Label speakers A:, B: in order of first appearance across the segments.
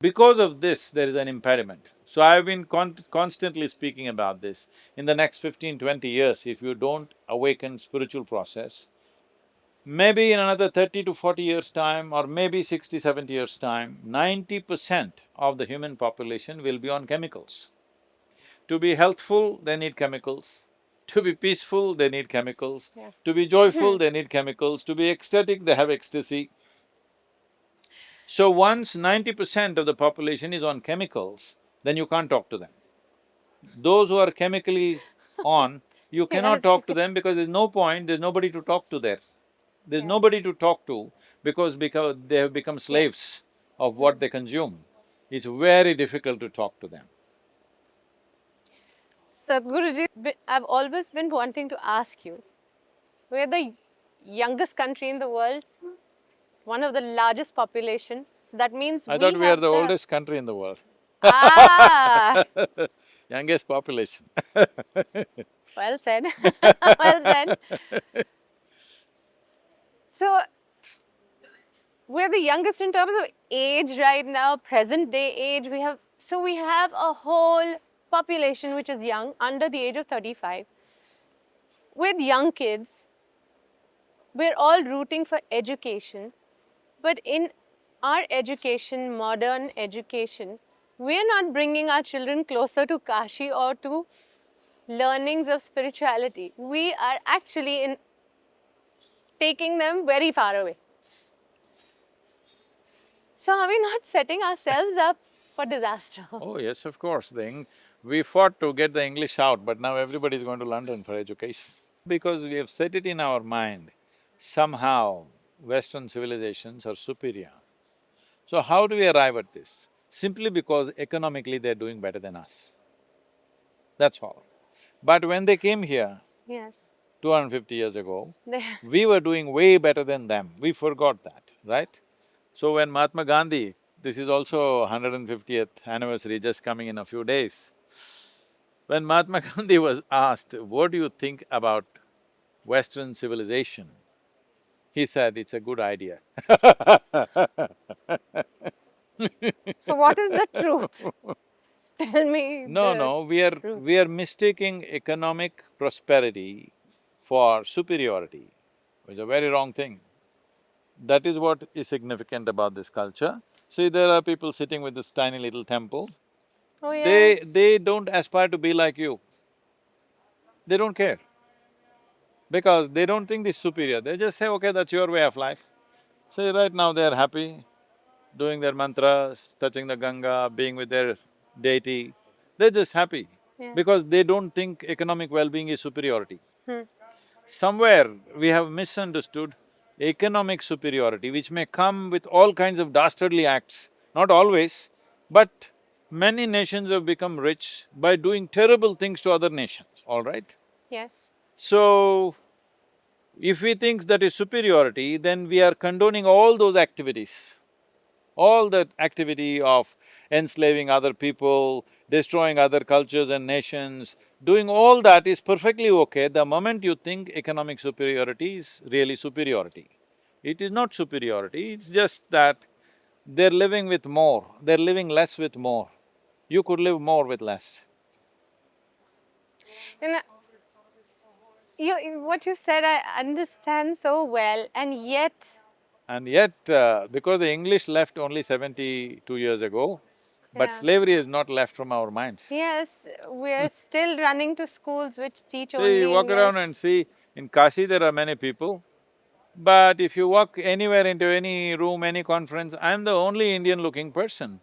A: Because of this, there is an impediment. So I've been constantly speaking about this. In the next 15-20 years, if you don't awaken spiritual process, maybe in another 30 to 40 years' time or maybe 60, 70 years' time, 90% of the human population will be on chemicals. To be healthful, they need chemicals. To be peaceful, they need chemicals.
B: Yeah.
A: To be joyful, they need chemicals. To be ecstatic, they have ecstasy. So once 90% of the population is on chemicals, then you can't talk to them. Those who are chemically on, you cannot
B: Yes.
A: talk to them because there's no point, there's nobody to talk to there. There's
B: Yes.
A: nobody to talk to because they have become
B: Yes.
A: slaves of what they consume. It's very difficult to talk to them.
B: Sadhguruji, I've always been wanting to ask you, we're the youngest country in the world, one of the largest population, so that means
A: I
B: we
A: thought we are
B: have
A: the
B: the…
A: oldest country in the world.
B: Ah,
A: Youngest population.
B: well said, well said. So, we're the youngest in terms of age right now, present day age. We have a whole population which is young, under the age of 35. With young kids, we're all rooting for education. But in our education, modern education, we're not bringing our children closer to Kashi or to learnings of spirituality. We are actually taking them very far away. So are we not setting ourselves up for disaster?
A: Oh yes, of course, we fought to get the English out, but now everybody is going to London for education. Because we have set it in our mind, somehow Western civilizations are superior. So how do we arrive at this? Simply because economically they're doing better than us. That's all. But when they came here
B: Yes.
A: 250 years ago,
B: They…
A: we were doing way better than them, we forgot that, right? So when Mahatma Gandhi, this is also 150th anniversary just coming in a few days, when Mahatma Gandhi was asked, what do you think about Western civilization? He said, it's a good idea.
B: So what is the truth? Tell me
A: No,
B: the
A: no,
B: truth.
A: we are mistaking economic prosperity for superiority, which is a very wrong thing. That is what is significant about this culture. See, there are people sitting with this tiny little temple.
B: Oh
A: They…
B: yes.
A: they don't aspire to be like you. They don't care. Because they don't think this is superior, they just say, okay, that's your way of life. So right now they are happy, doing their mantras, touching the Ganga, being with their deity, they're just happy.
B: Yeah.
A: Because they don't think economic well-being is superiority.
B: Hmm.
A: Somewhere we have misunderstood economic superiority, which may come with all kinds of dastardly acts, not always, but many nations have become rich by doing terrible things to other nations, all right?
B: Yes.
A: So, if we think that is superiority, then we are condoning all those activities. All that activity of enslaving other people, destroying other cultures and nations, doing all that is perfectly okay the moment you think economic superiority is really superiority. It is not superiority, it's just that they're living with more, they're living less with more. You could live more with less.
B: And what you said I understand so well, and yet…
A: And yet, because the English left only 72 years ago, but
B: Yeah.
A: slavery is not left from our minds.
B: Yes, we're still running to schools which teach
A: See, you
B: only
A: walk around
B: English.
A: and see, in Kashi there are many people, but if you walk anywhere into any room, any conference, I'm the only Indian-looking person.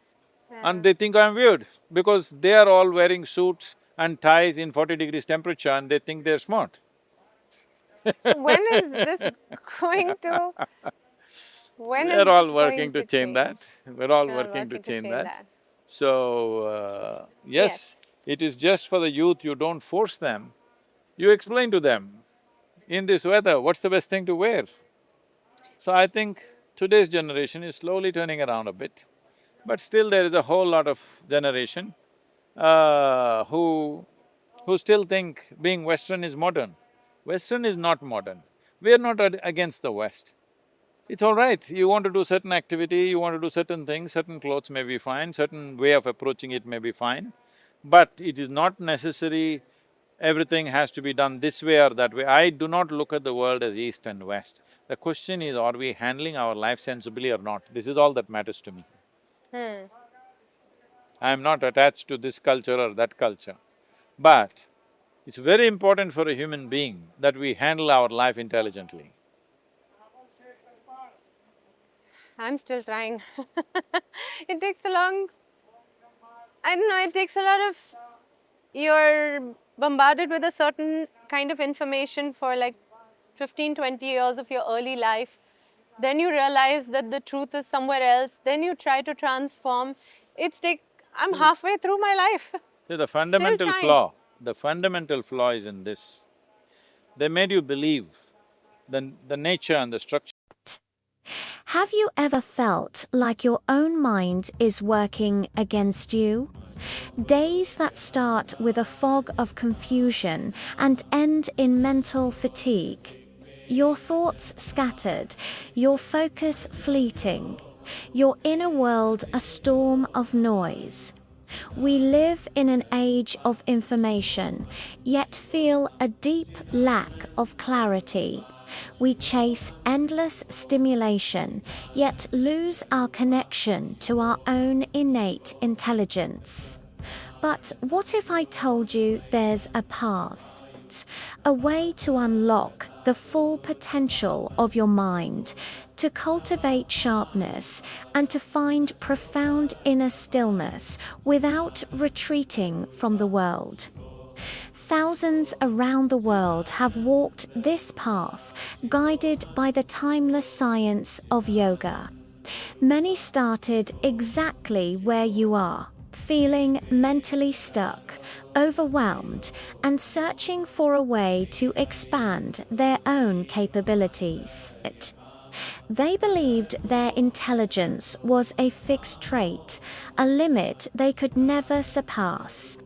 B: Yeah.
A: And they think I'm weird, because they are all wearing suits and ties in 40 degrees temperature and they think they're smart.
B: So when is this going to… when
A: We're
B: is
A: all
B: this going
A: working to
B: to
A: change
B: change?
A: that, we're all
B: We're all
A: working to
B: working to
A: change
B: change
A: that.
B: that.
A: So, yes,
B: Yes.
A: it is just for the youth, you don't force them, you explain to them, in this weather, what's the best thing to wear? So I think today's generation is slowly turning around a bit, but still there is a whole lot of generation who still think being Western is modern. Western is not modern. We are not against the West. It's all right. You want to do certain activity, you want to do certain things, certain clothes may be fine, certain way of approaching it may be fine, but it is not necessary everything has to be done this way or that way. I do not look at the world as east and west. The question is, are we handling our life sensibly or not? This is all that matters to me. I am not attached to this culture or that culture. But it's very important for a human being that we handle our life intelligently.
B: I'm still trying. It takes a long… I don't know, it takes a lot of… You're bombarded with a certain kind of information for like 15, 20 years of your early life. Then you realize that the truth is somewhere else. Then you try to transform. I'm halfway through my life.
A: See, the fundamental flaw is in this. They made you believe the nature and the structure.
C: Have you ever felt like your own mind is working against you? Days that start with a fog of confusion and end in mental fatigue. Your thoughts scattered, your focus fleeting, your inner world a storm of noise. We live in an age of information, yet feel a deep lack of clarity. We chase endless stimulation, yet lose our connection to our own innate intelligence. But what if I told you there's a path, a way to unlock the full potential of your mind, to cultivate sharpness, and to find profound inner stillness without retreating from the world? Thousands around the world have walked this path, guided by the timeless science of yoga. Many started exactly where you are, feeling mentally stuck, overwhelmed, and searching for a way to expand their own capabilities. They believed their intelligence was a fixed trait, a limit they could never surpass.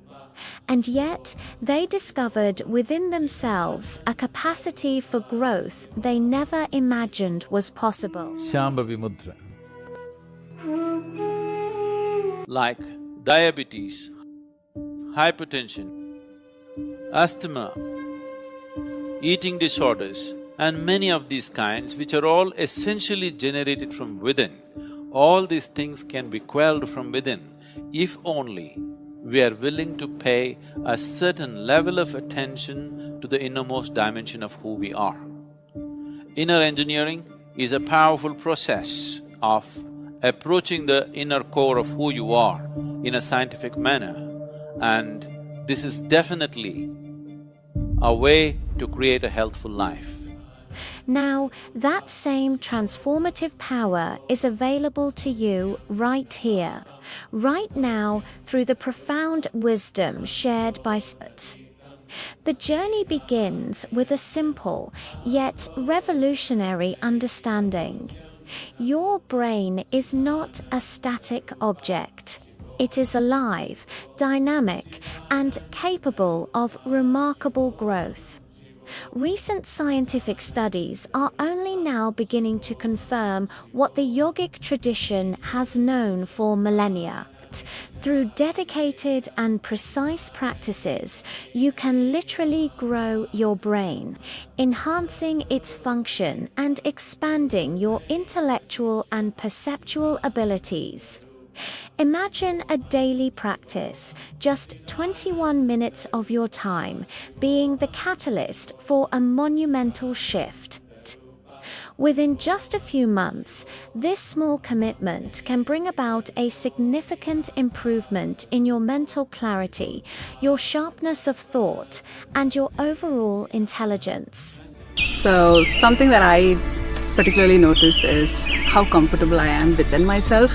C: And yet, they discovered within themselves a capacity for growth they never imagined was possible.
A: Shambhavi Mudra. Like diabetes, hypertension, asthma, eating disorders, and many of these kinds which are all essentially generated from within, all these things can be quelled from within if only we are willing to pay a certain level of attention to the innermost dimension of who we are. Inner engineering is a powerful process of approaching the inner core of who you are in a scientific manner, and this is definitely a way to create a healthful life.
C: Now, that same transformative power is available to you right here, right now, through the profound wisdom shared by Sábio. The journey begins with a simple, yet revolutionary understanding. Your brain is not a static object. It is alive, dynamic, and capable of remarkable growth. Recent scientific studies are only now beginning to confirm what the yogic tradition has known for millennia. Through dedicated and precise practices, you can literally grow your brain, enhancing its function and expanding your intellectual and perceptual abilities. Imagine a daily practice, just 21 minutes of your time, being the catalyst for a monumental shift. Within just a few months, this small commitment can bring about a significant improvement in your mental clarity, your sharpness of thought, and your overall intelligence.
D: So, something that I particularly noticed is how comfortable I am within myself.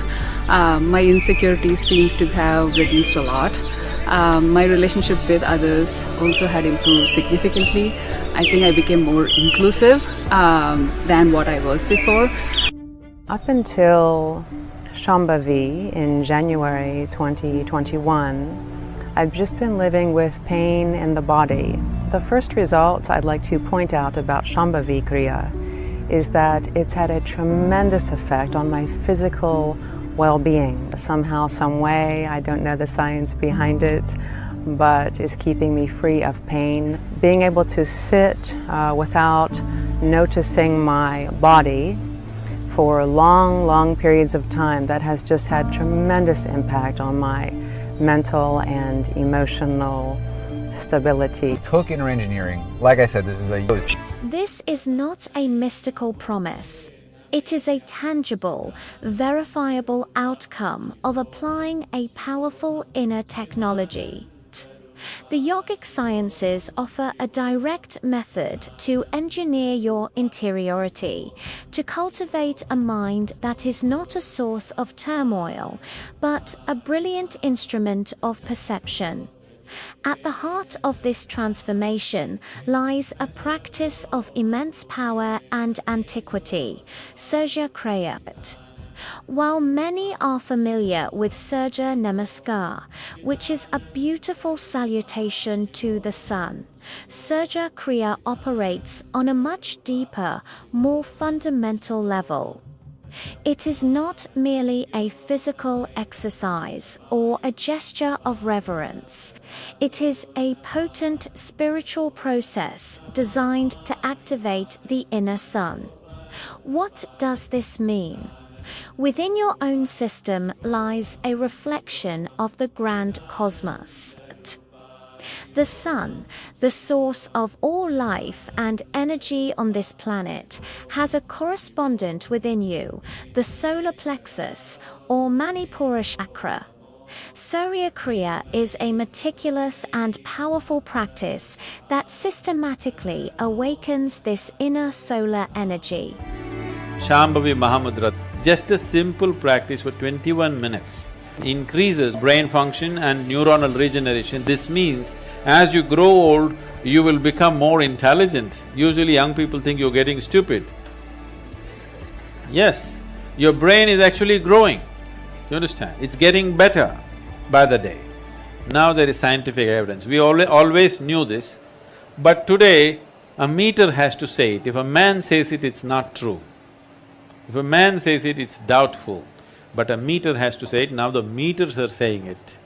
D: My insecurities seem to have reduced a lot. My relationship with others also had improved significantly. I think I became more inclusive than what I was before.
E: Up until Shambhavi in January 2021, I've just been living with pain in the body. The first result I'd like to point out about Shambhavi Kriya is that it's had a tremendous effect on my physical well-being. Somehow, some way, I don't know the science behind it, but it's keeping me free of pain. Being able to sit without noticing my body for long periods of time, that has just had tremendous impact on my mental and emotional stability.
F: Took inner engineering. Like I said, this is a
C: This is not a mystical promise. It is a tangible, verifiable outcome of applying a powerful inner technology. The yogic sciences offer a direct method to engineer your interiority, to cultivate a mind that is not a source of turmoil, but a brilliant instrument of perception. At the heart of this transformation lies a practice of immense power and antiquity, Surya Kriya. While many are familiar with Surya Namaskar, which is a beautiful salutation to the sun, Surya Kriya operates on a much deeper, more fundamental level. It is not merely a physical exercise or a gesture of reverence. It is a potent spiritual process designed to activate the inner sun. What does this mean? Within your own system lies a reflection of the grand cosmos. The sun, the source of all life and energy on this planet, has a correspondent within you, the solar plexus or Manipura chakra. Surya Kriya is a meticulous and powerful practice that systematically awakens this inner solar energy.
A: Shambhavi Mahamudra, just a simple practice for 21 minutes increases brain function and neuronal regeneration. This means as you grow old, you will become more intelligent. Usually young people think you're getting stupid. Yes, your brain is actually growing, you understand? It's getting better by the day. Now there is scientific evidence. We always knew this, but today a meter has to say it. If a man says it, it's not true. If a man says it, it's doubtful. But a meter has to say it. Now the meters are saying it.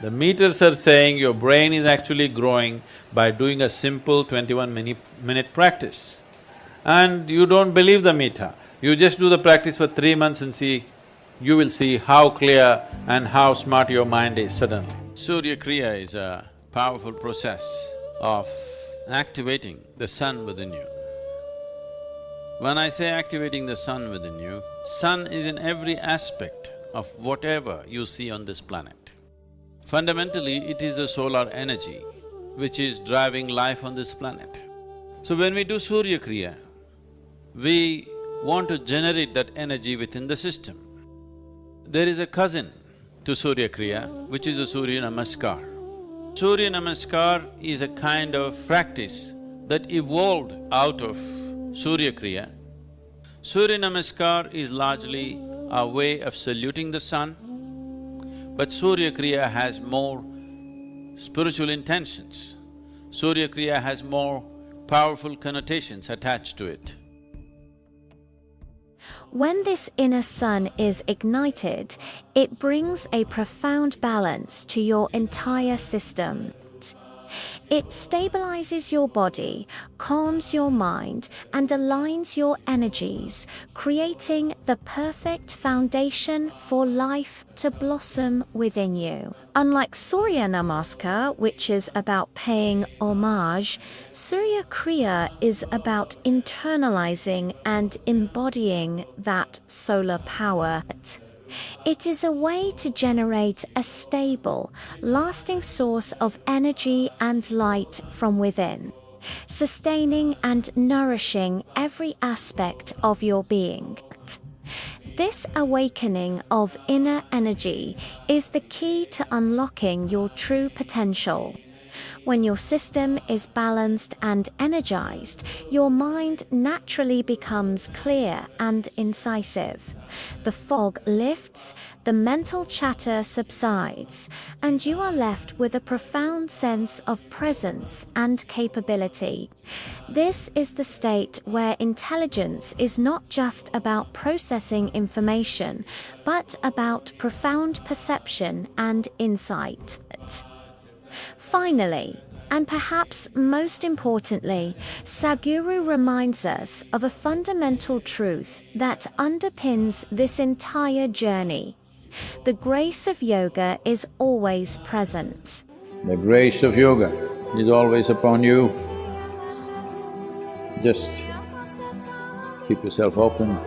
A: The meters are saying your brain is actually growing by doing a simple 21-minute practice. And you don't believe the meter. You just do the practice for 3 months and see, you will see how clear and how smart your mind is suddenly. Surya Kriya is a powerful process of activating the sun within you. When I say activating the sun within you, sun is in every aspect of whatever you see on this planet. Fundamentally, it is a solar energy which is driving life on this planet. So when we do Surya Kriya, we want to generate that energy within the system. There is a cousin to Surya Kriya, which is a Surya Namaskar. Surya Namaskar is a kind of practice that evolved out of Surya Kriya. Surya Namaskar is largely a way of saluting the sun, but Surya Kriya has more spiritual intentions. Surya Kriya has more powerful connotations attached to it.
C: When this inner sun is ignited, it brings a profound balance to your entire system. It stabilizes your body, calms your mind, and aligns your energies, creating the perfect foundation for life to blossom within you. Unlike Surya Namaskar, which is about paying homage, Surya Kriya is about internalizing and embodying that solar power. It is a way to generate a stable, lasting source of energy and light from within, sustaining and nourishing every aspect of your being. This awakening of inner energy is the key to unlocking your true potential. When your system is balanced and energized, your mind naturally becomes clear and incisive. The fog lifts, the mental chatter subsides, and you are left with a profound sense of presence and capability. This is the state where intelligence is not just about processing information, but about profound perception and insight. Finally, and perhaps most importantly, Sadhguru reminds us of a fundamental truth that underpins this entire journey. The grace of yoga is always present.
A: The grace of yoga is always upon you. Just keep yourself open.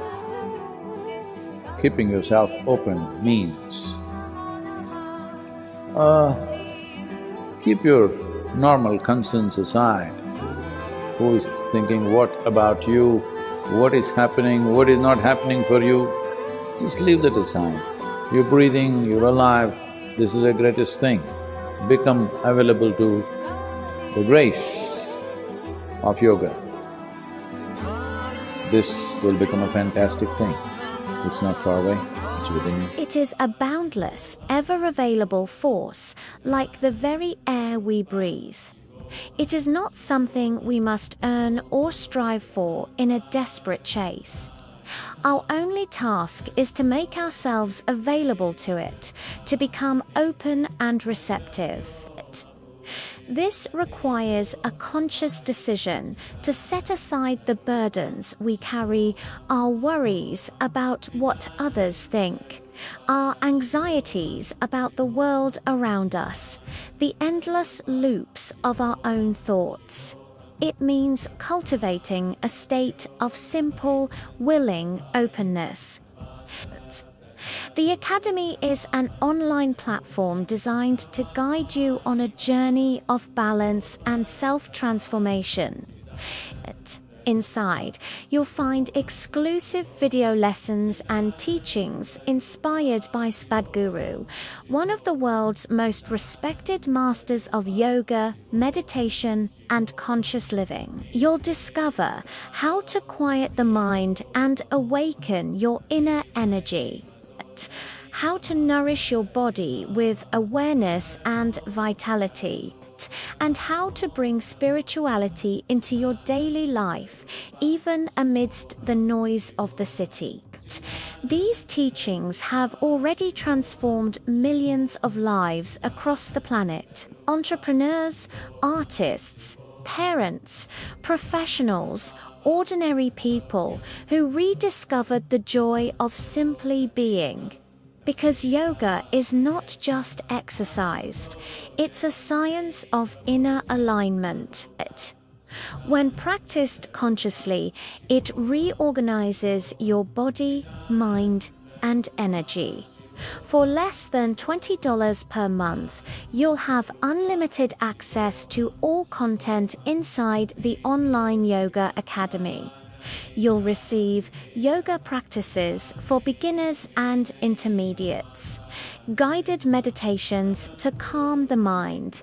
A: Keeping yourself open means keep your normal concerns aside. Who is thinking what about you, what is happening, what is not happening for you? Just leave that aside. You're breathing, you're alive, this is the greatest thing. Become available to the grace of yoga. This will become a fantastic thing. It's not far away, it's within you.
C: It is a boundless, ever-available force, like the very air we breathe. It is not something we must earn or strive for in a desperate chase. Our only task is to make ourselves available to it, to become open and receptive. This requires a conscious decision to set aside the burdens we carry, our worries about what others think, our anxieties about the world around us, the endless loops of our own thoughts. It means cultivating a state of simple, willing openness. The Academy is an online platform designed to guide you on a journey of balance and self-transformation. Inside, you'll find exclusive video lessons and teachings inspired by Sadhguru, one of the world's most respected masters of yoga, meditation, and conscious living. You'll discover how to quiet the mind and awaken your inner energy. How to nourish your body with awareness and vitality, and how to bring spirituality into your daily life, even amidst the noise of the city. These teachings have already transformed millions of lives across the planet. Entrepreneurs, artists, parents, professionals, ordinary people who rediscovered the joy of simply being. Because yoga is not just exercise, it's a science of inner alignment. When practiced consciously, it reorganizes your body, mind, and energy. For less than $20 per month, you'll have unlimited access to all content inside the online Yoga Academy. You'll receive yoga practices for beginners and intermediates, guided meditations to calm the mind,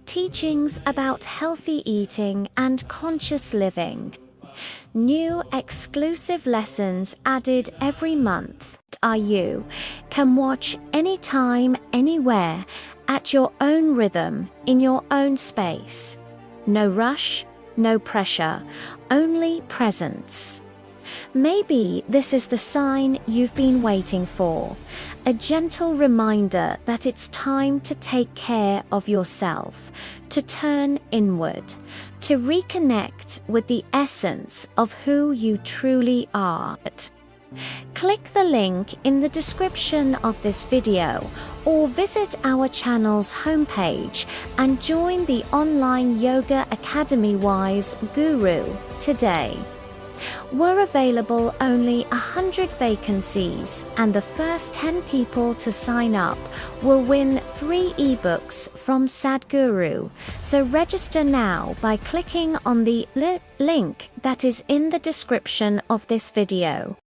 C: teachings about healthy eating and conscious living. New exclusive lessons added every month. You can watch anytime, anywhere, at your own rhythm, in your own space. No rush, no pressure, only presence. Maybe this is the sign you've been waiting for, a gentle reminder that it's time to take care of yourself, to turn inward, to reconnect with the essence of who you truly are. Click the link in the description of this video or visit our channel's homepage and join the online Yoga Academy Wise Guru today. We're available only 100 vacancies, and the first 10 people to sign up will win 3 ebooks from Sadhguru. So register now by clicking on the link that is in the description of this video.